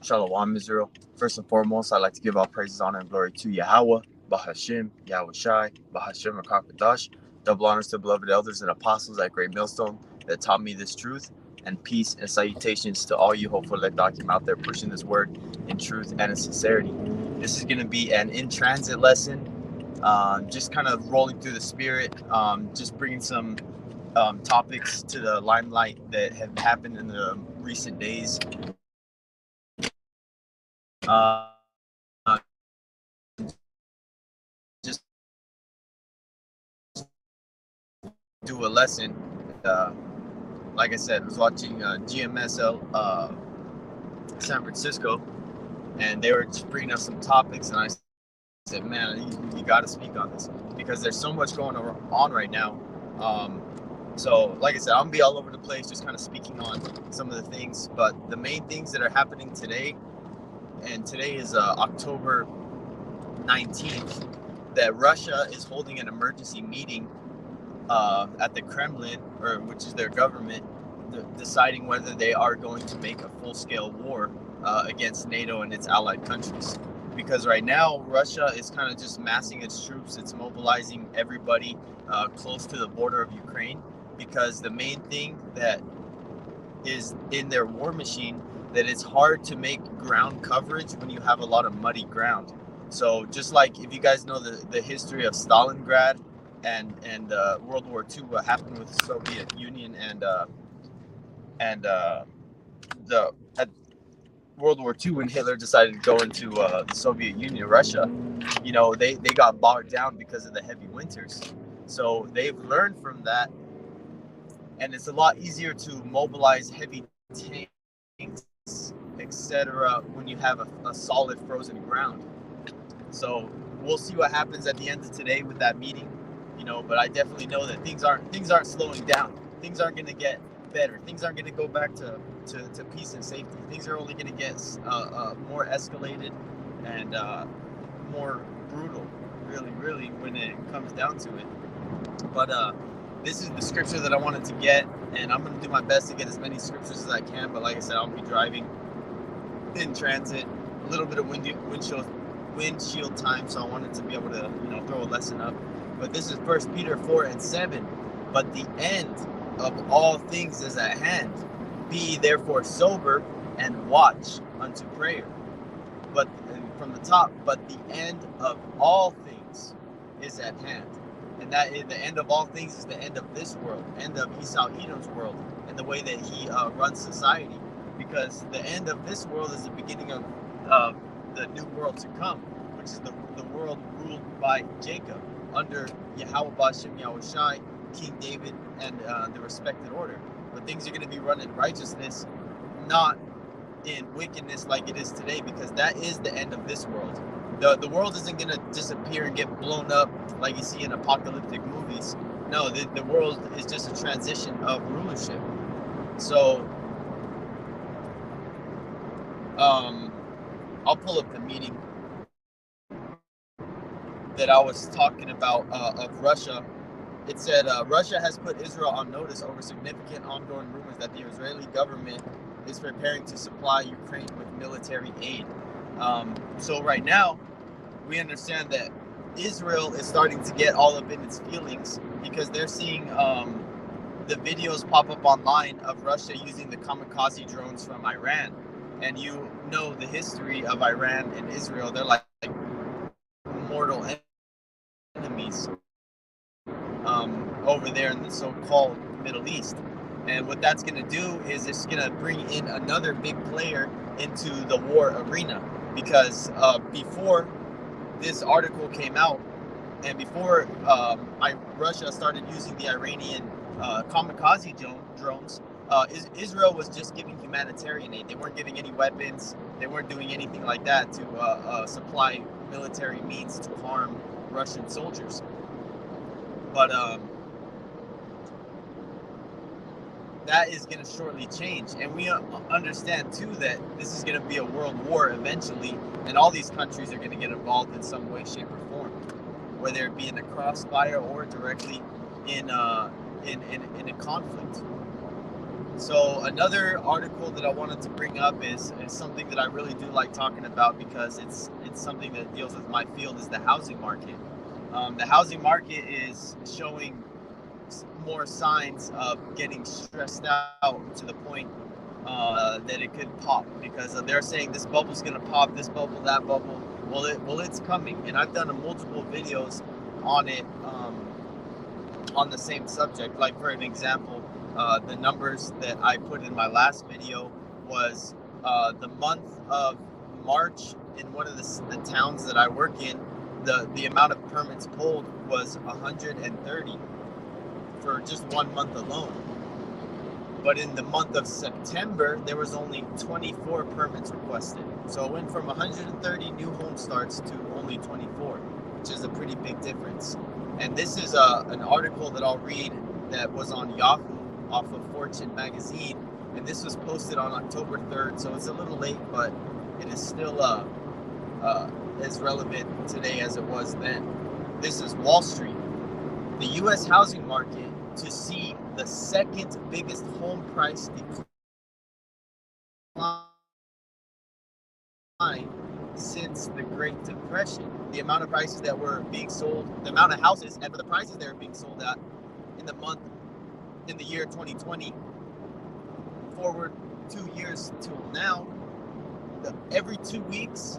Shalom, Israel. First and foremost, I'd like to give all praises, honor, and glory to Yahweh, Bahashim, Yahweh Shai, Bahashim, Rakakadash. Double honors to beloved elders and apostles at Great Millstone that taught me this truth, and peace and salutations to all you hopeful Ledakim out there pushing this word in truth and in sincerity. This is going to be an in-transit lesson, just kind of rolling through the spirit, just bringing some topics to the limelight that have happened in the recent days. Just do a lesson. Like I said, I was watching GMSL San Francisco, and they were just bringing up some topics, and I said, man, you got to speak on this because there's so much going on right now. So, like I said, I'm going to be all over the place, just kind of speaking on some of the things. But the main things that are happening today, and today is October 19th, that Russia is holding an emergency meeting at the Kremlin, which is their government, deciding whether they are going to make a full-scale war against NATO and its allied countries. Because right now, Russia is kind of just massing its troops. It's mobilizing everybody close to the border of Ukraine, because the main thing that is in their war machine, that it's hard to make ground coverage when you have a lot of muddy ground. So just like if you guys know the history of Stalingrad and World War II, what happened with the Soviet Union and at World War II, when Hitler decided to go into the Soviet Union, Russia, you know, they got bogged down because of the heavy winters. So they've learned from that, and it's a lot easier to mobilize heavy tanks, etc., when you have a solid frozen ground. So we'll see what happens at the end of today with that meeting, you know. But I definitely know that things aren't slowing down. Things aren't going to get better. Things aren't going to go back to peace and safety. Things are only going to get more escalated and more brutal, really, when it comes down to it. But this is the scripture that I wanted to get, and I'm going to do my best to get as many scriptures as I can. But like I said, I'll be driving in transit, a little bit of windshield time, so I wanted to be able to, you know, throw a lesson up. But this is 1 Peter 4:7. But the end of all things is at hand. Be therefore sober and watch unto prayer. But from the top, but the end of all things is at hand. And that is the end of all things is the end of this world, end of Esau Edom's world, and the way that he runs society. Because the end of this world is the beginning of the new world to come, which is the world ruled by Jacob under Yahweh Bashim, Yahweh Shai, King David, and the respected order. But things are going to be run in righteousness, not in wickedness like it is today, because that is the end of this world. The world isn't going to disappear and get blown up like you see in apocalyptic movies. No, the world is just a transition of rulership. So I'll pull up the meeting that I was talking about of Russia. It said Russia has put Israel on notice over significant ongoing rumors that the Israeli government is preparing to supply Ukraine with military aid. So right now, we understand that Israel is starting to get all up in its feelings because they're seeing the videos pop up online of Russia using the kamikaze drones from Iran. And you know the history of Iran and Israel. They're like mortal enemies over there in the so-called Middle East. And what that's going to do is it's going to bring in another big player into the war arena. Because before this article came out, and before Russia started using the Iranian kamikaze drones, Israel was just giving humanitarian aid. They weren't giving any weapons. They weren't doing anything like that to supply military means to harm Russian soldiers. But that is going to shortly change. And we understand, too, that this is going to be a world war eventually, and all these countries are going to get involved in some way, shape, or form, whether it be in a crossfire or directly in a conflict. So another article that I wanted to bring up is something that I really do like talking about because it's something that deals with my field, is the housing market. The housing market is showing more signs of getting stressed out to the point that it could pop, because they're saying this bubble's gonna pop, this bubble, that bubble. Well, it's coming, and I've done multiple videos on it, on the same subject. Like for an example, the numbers that I put in my last video was the month of March in one of the towns that I work in. The amount of permits pulled was 130 for just 1 month alone. But in the month of September, there was only 24 permits requested. So it went from 130 new home starts to only 24, which is a pretty big difference. And this is an article that I'll read that was on Yahoo off of Fortune magazine. And this was posted on October 3rd, so it's a little late, but it is still as relevant today as it was then. This is Wall Street. The U.S. housing market to see the second biggest home price decline since the Great Depression. The amount of prices that were being sold, the amount of houses, and for the prices they were being sold at in the year 2020, forward 2 years till now, every 2 weeks,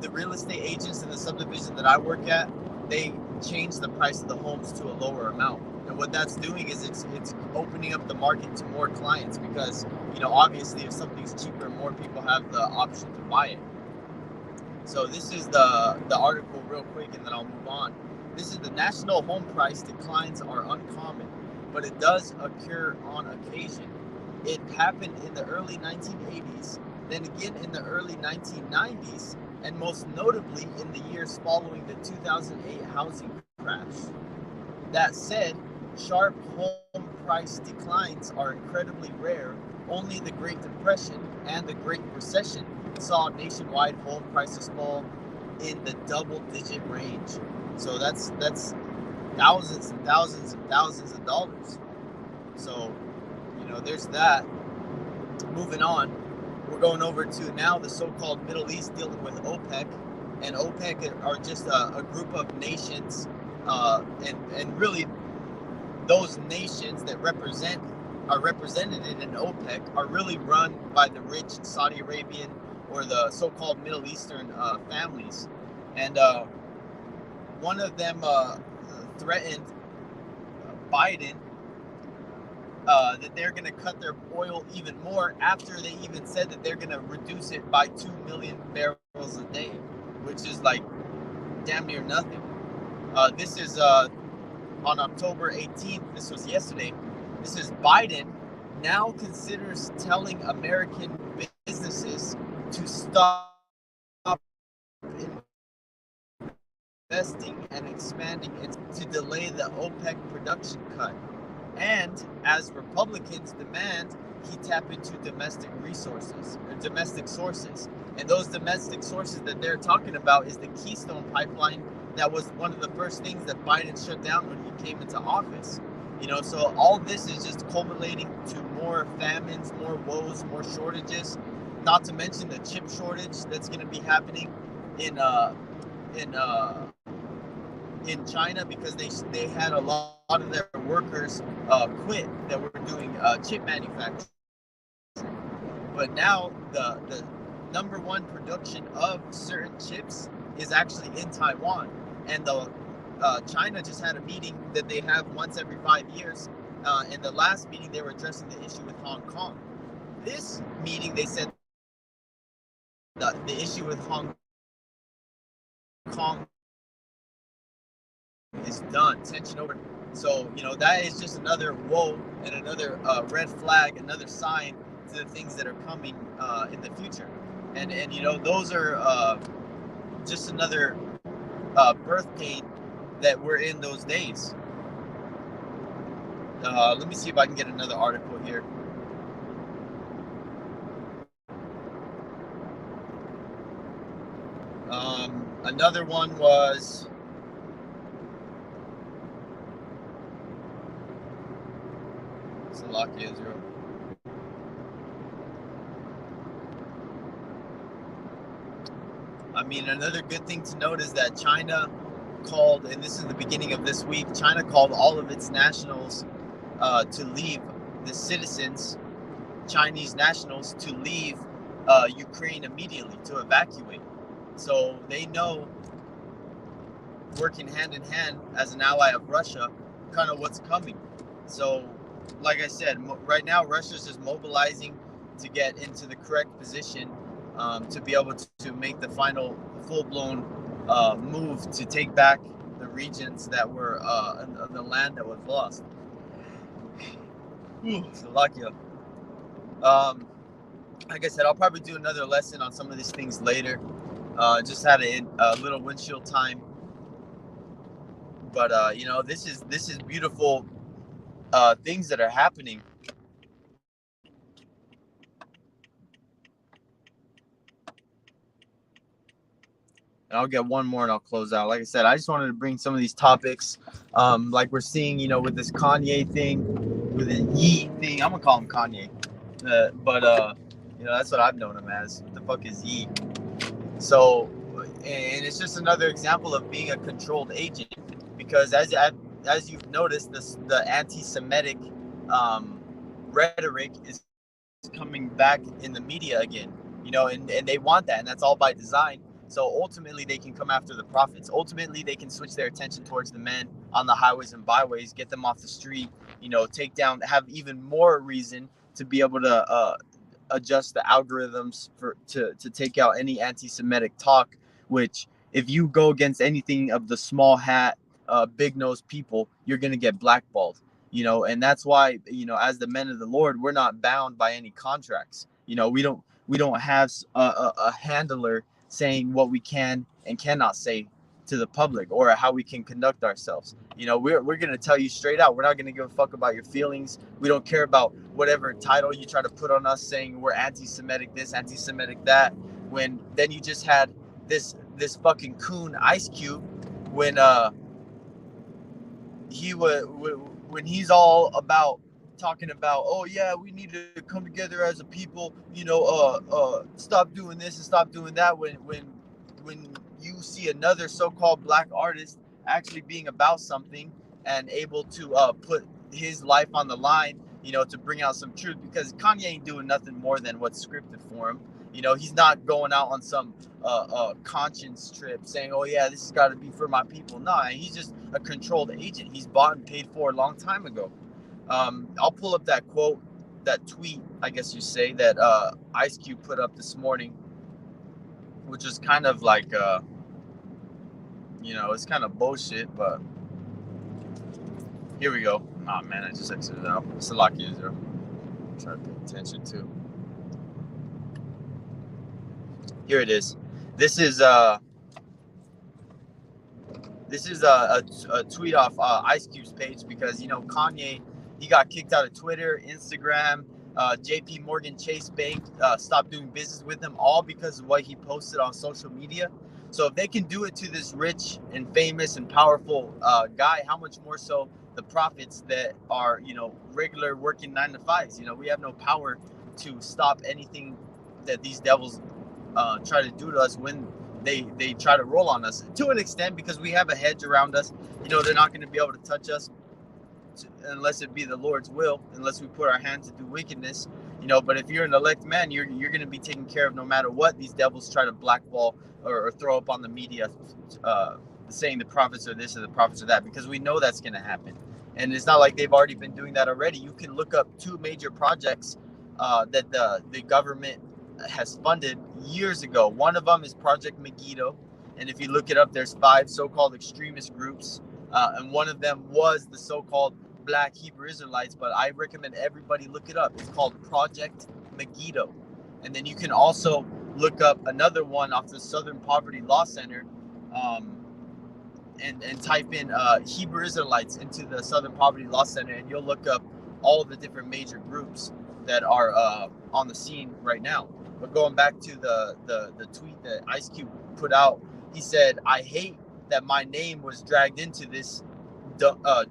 the real estate agents in the subdivision that I work at, they change the price of the homes to a lower amount. And what that's doing is it's opening up the market to more clients, because, obviously if something's cheaper, more people have the option to buy it. So this is the article real quick, and then I'll move on. This is the national home price declines are uncommon, but it does occur on occasion. It happened in the early 1980s, then again in the early 1990s, and most notably in the years following the 2008 housing crash. That said, sharp home price declines are incredibly rare. Only the Great Depression and the Great Recession saw nationwide home prices fall in the double-digit range. So that's thousands and thousands and thousands of dollars. So, there's that. Moving on, we're going over to now the so-called Middle East, dealing with OPEC. And OPEC are just a group of nations, and really those nations that are represented in OPEC are really run by the rich Saudi Arabian or the so-called Middle Eastern families. And one of them threatened Biden that they're going to cut their oil even more, after they even said that they're going to reduce it by 2 million barrels a day, which is like damn near nothing. This is on October 18th. This was yesterday. This is Biden now considers telling American businesses to stop investing and expanding to delay the OPEC production cut. And as Republicans demand, he tap into domestic resources or domestic sources. And those domestic sources that they're talking about is the Keystone Pipeline. That was one of the first things that Biden shut down when he came into office. So all this is just culminating to more famines, more woes, more shortages. Not to mention the chip shortage that's going to be happening in China, because they had a lot of their workers quit that were doing chip manufacturing. But now the number one production of certain chips is actually in Taiwan, and China just had a meeting that they have once every 5 years. In the last meeting, they were addressing the issue with Hong Kong. This meeting, they said the issue with Hong Kong is done. Tension over. So, that is just another woe and another red flag, another sign to the things that are coming in the future. And those are just another birth pain that we're in those days. Let me see if I can get another article here. Another one was Slovakia, Israel. mean, another good thing to note is that China called, and this is the beginning of this week, China called all of its nationals to leave, the citizens, Chinese nationals, to leave Ukraine immediately, to evacuate. So they know, working hand in hand as an ally of Russia, kind of what's coming. So, like I said, right now Russia's just mobilizing to get into the correct position to be able to make the final full-blown move to take back the regions that were the land that was lost. Slovakia. Like I said, I'll probably do another lesson on some of these things later. Just had a little windshield time, but you know, this is beautiful things that are happening. And I'll get one more and I'll close out. Like I said, I just wanted to bring some of these topics, like we're seeing, you know, with this Kanye thing, with the Yee thing. I'm gonna call him Kanye, but you know, that's what I've known him as. What the fuck is Yee? So, and it's just another example of being a controlled agent, because as you've noticed, the anti-Semitic rhetoric is coming back in the media again, you know, and they want that, and that's all by design. So ultimately they can come after the prophets. Ultimately they can switch their attention towards the men on the highways and byways, get them off the street, you know, take down, have even more reason to be able to adjust the algorithms to take out any anti-Semitic talk, which if you go against anything of the small hat, big nose people, you're going to get blackballed, you know. And that's why, you know, as the men of the Lord, we're not bound by any contracts. You know, we don't have a handler saying what we can and cannot say to the public, or how we can conduct ourselves. You know, we're going to tell you straight out. We're not going to give a fuck about your feelings. We don't care about whatever title you try to put on us saying we're anti-Semitic this, anti-Semitic that, when then you just had this fucking coon Ice Cube, when when he's all about talking about, oh yeah, we need to come together as a people, you know, stop doing this and stop doing that, when you see another so-called black artist actually being about something and able to put his life on the line, you know, to bring out some truth, because Kanye ain't doing nothing more than what's scripted for him. You know, he's not going out on some conscience trip saying, oh yeah, this has got to be for my people. No, he's just a controlled agent. He's bought and paid for a long time ago. I'll pull up that quote, that tweet, I guess you say, that Ice Cube put up this morning, which is kind of like, you know, it's kind of bullshit, but here we go. Oh man, I just exited out. Slovakia is there. Try to pay attention to. Here it is. This is a tweet off Ice Cube's page, because, you know, Kanye, he got kicked out of Twitter, Instagram, JP Morgan Chase Bank stopped doing business with him, all because of what he posted on social media. So if they can do it to this rich and famous and powerful guy, how much more so the prophets that are, you know, regular working 9-to-5s? You know, we have no power to stop anything that these devils try to do to us when they try to roll on us, to an extent, because we have a hedge around us. You know, they're not going to be able to touch us unless it be the Lord's will, unless we put our hand to do wickedness, you know. But if you're an elect man, you're going to be taken care of no matter what these devils try to blackball or throw up on the media, saying the prophets are this or the prophets are that, because we know that's going to happen. And it's not like they've already been doing that already. You can look up 2 major projects that the government has funded years ago. One of them is Project Megiddo, and if you look it up, there's 5 so-called extremist groups, and one of them was the so-called Black Hebrew Israelites, but I recommend everybody look it up. It's called Project Megiddo. And then you can also look up another one off the Southern Poverty Law Center, and type in Hebrew Israelites into the Southern Poverty Law Center, and you'll look up all the different major groups that are on the scene right now. But going back to the tweet that Ice Cube put out, he said, I hate that my name was dragged into this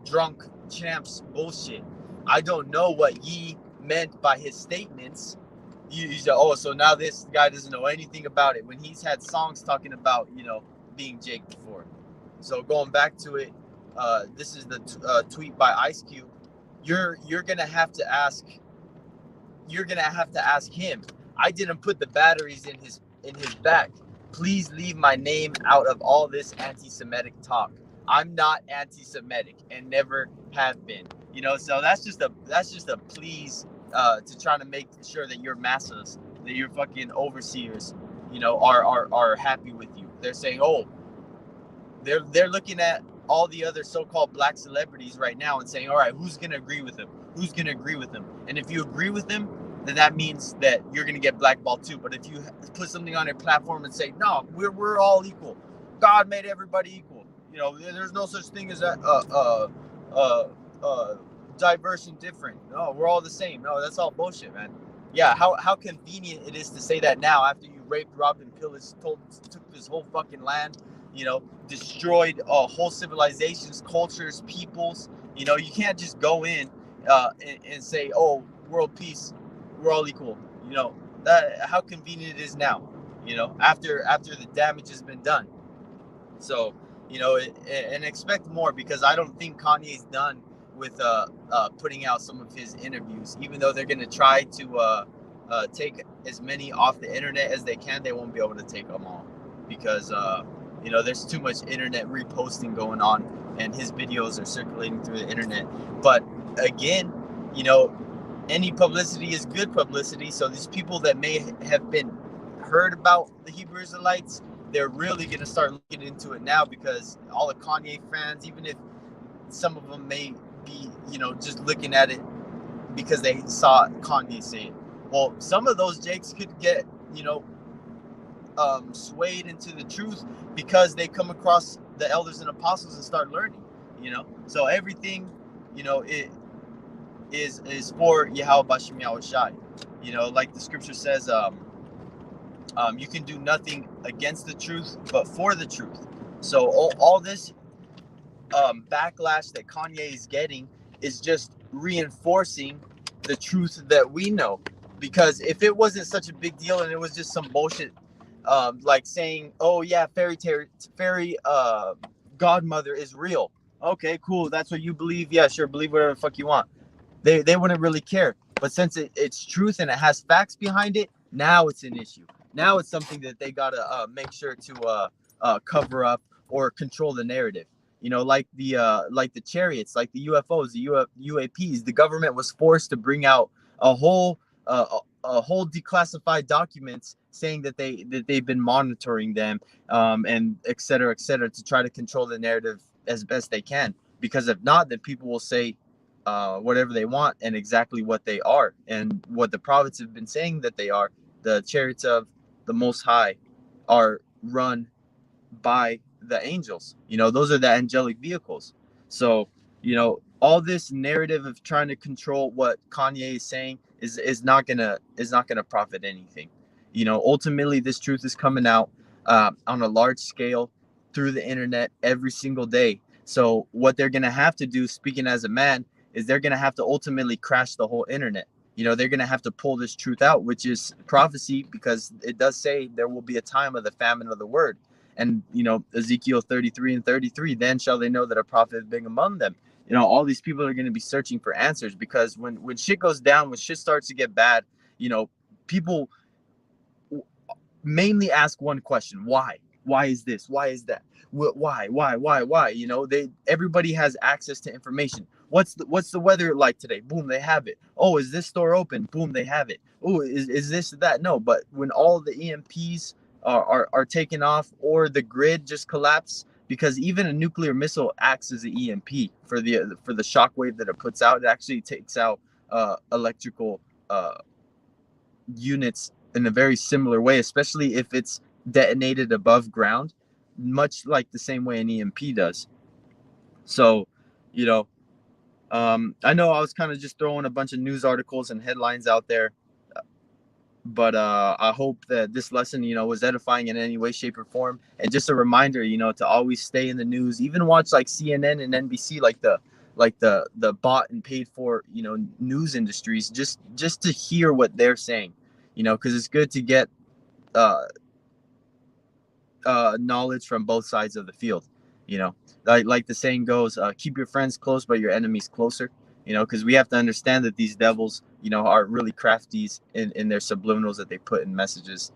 drunk champs bullshit. I don't know what Yee meant by his statements. you say, oh, so now this guy doesn't know anything about it when he's had songs talking about, being Jake before. So going back to it, this is the tweet by Ice Cube. You're gonna have to ask. You're gonna have to ask him. I didn't put the batteries in his back. Please leave my name out of all this anti-Semitic talk. I'm not anti-Semitic and never have been. So that's just a please to try to make sure that your masses, that your fucking overseers, are happy with you. They're saying, oh, they're looking at all the other so-called black celebrities right now and saying, all right, who's gonna agree with him? Who's gonna agree with him? And if you agree with him, then that means that you're gonna get blackballed too. But if you put something on your platform and say, no, we're all equal. God made everybody equal. There's no such thing as diverse and different. No, we're all the same. No, that's all bullshit, man. Yeah, how convenient it is to say that now after you raped, robbed, and pillaged, took this whole fucking land, destroyed whole civilizations, cultures, peoples. You can't just go in and say, oh, world peace, we're all equal. That how convenient it is now, after the damage has been done. So, and expect more, because I don't think Kanye's done with putting out some of his interviews. Even though they're going to try to take as many off the internet as they can, they won't be able to take them all, because there's too much internet reposting going on, and his videos are circulating through the internet. But again, any publicity is good publicity. So these people that may have been heard about the Hebrew Israelites, they're really going to start looking into it now, because all the Kanye fans, even if some of them may be, just looking at it because they saw Kanye say it. Well, some of those Jakes could get, swayed into the truth because they come across the elders and apostles and start learning, So everything, it is for Yahweh Bashem Yahweh Shai. Like the scripture says, you can do nothing against the truth, but for the truth. So all this backlash that Kanye is getting is just reinforcing the truth that we know. Because if it wasn't such a big deal and it was just some bullshit, like saying, oh yeah, fairy godmother is real. Okay, cool. That's what you believe. Yeah, sure. Believe whatever the fuck you want. They wouldn't really care. But since it's truth and it has facts behind it, now it's an issue. Now it's something that they gotta make sure to cover up or control the narrative. Like the chariots, like the UFOs, the UAPs. The government was forced to bring out a whole declassified documents saying that they've been monitoring them, and et cetera, to try to control the narrative as best they can. Because if not, then people will say whatever they want and exactly what they are, and what the prophets have been saying that they are. The chariots of the Most High are run by the angels. Those are the angelic vehicles. So, all this narrative of trying to control what Kanye is saying is not gonna profit anything. Ultimately, this truth is coming out on a large scale through the internet every single day. So what they're gonna have to do, speaking as a man, is they're gonna have to ultimately crash the whole internet. They're gonna have to pull this truth out, which is prophecy, because it does say there will be a time of the famine of the word. And Ezekiel 33:33, then shall they know that a prophet is being among them. All these people are going to be searching for answers, because when shit goes down, when shit starts to get bad, people mainly ask one question: why is this, why is that, why everybody has access to information. What's the weather like today? Boom, they have it. Oh, is this store open? Boom, they have it. Oh, is this that? No. But when all the EMPs are taken off, or the grid just collapse, because even a nuclear missile acts as an EMP for the shock wave that it puts out. It actually takes out electrical units in a very similar way, especially if it's detonated above ground, much like the same way an EMP does. So, I know I was kind of just throwing a bunch of news articles and headlines out there, but I hope that this lesson, was edifying in any way, shape, or form, and just a reminder, to always stay in the news, even watch like CNN and NBC, like the bought and paid for, news industries, just to hear what they're saying. you know, because it's good to get uh, knowledge from both sides of the field. You know, like the saying goes, keep your friends close, but your enemies closer. You know, because we have to understand that these devils, you know, are really crafties in their subliminals that they put in messages,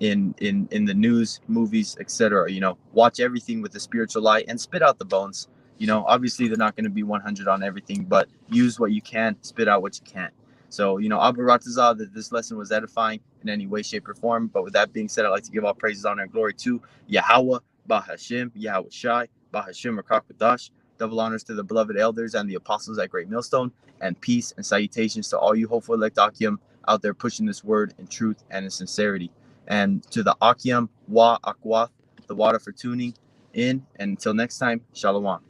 in the news, movies, etc. You know, watch everything with the spiritual eye and spit out the bones. You know, obviously they're not going to be 100 on everything, but use what you can, spit out what you can't. So, you know, Abu Ratazah, that this lesson was edifying in any way, shape, or form. But with that being said, I'd like to give all praises, honor, and glory to Yahweh, Bahashim, Yahweh Shai, Bahashim, Rakakwadash. Double honors to the beloved elders and the apostles at Great Millstone, and peace and salutations to all you hopeful elect Akim out there pushing this word in truth and in sincerity. And to the Akim, Wa Akwath, the water for tuning in. And until next time, Shalom.